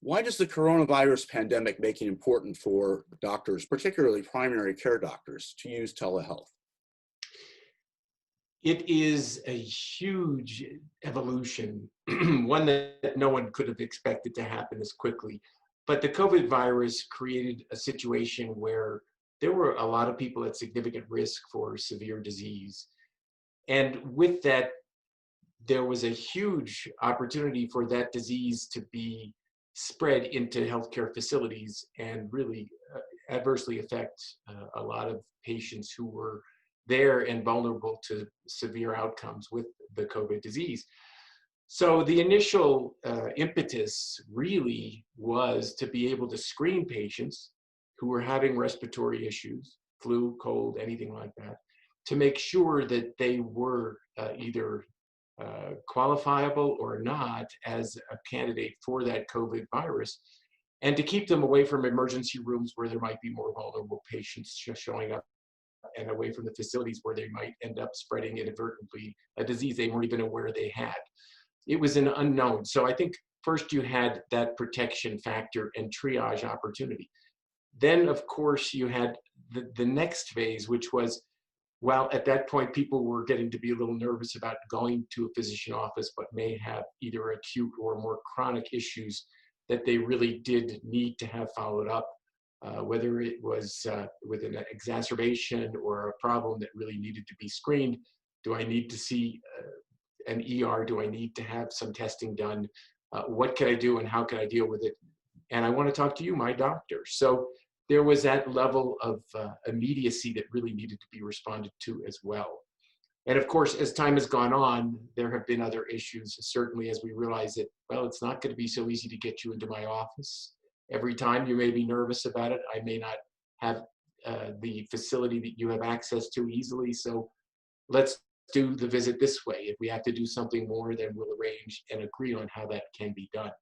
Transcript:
Why does the coronavirus pandemic make it important for doctors, particularly primary care doctors, to use telehealth? It is a huge evolution, one that no one could have expected to happen as quickly. But the COVID virus created a situation where there were a lot of people at significant risk for severe disease. And with that, there was a huge opportunity for that disease to be spread into healthcare facilities and really adversely affect a lot of patients who were there and vulnerable to severe outcomes with the COVID disease. So the initial impetus really was to be able to screen patients who were having respiratory issues, flu, cold, anything like that, to make sure that they were either qualifiable or not as a candidate for that COVID virus, and to keep them away from emergency rooms where there might be more vulnerable patients just showing up, and away from the facilities where they might end up spreading inadvertently a disease they weren't even aware they had. It was an unknown. So I think first you had that protection factor and triage opportunity. Then, of course, you had the next phase, which was, well, at that point, people were getting to be a little nervous about going to a physician office, but may have either acute or more chronic issues that they really did need to have followed up, whether it was with an exacerbation or a problem that really needed to be screened. Do I need to see an ER? Do I need to have some testing done? What can I do and how can I deal with it? And I want to talk to you, my doctor. So there was that level of immediacy that really needed to be responded to as well. And of course, as time has gone on, there have been other issues, certainly as we realize that, well, it's not going to be so easy to get you into my office. Every time you may be nervous about it, I may not have the facility that you have access to easily. So let's do the visit this way. If we have to do something more, then we'll arrange and agree on how that can be done.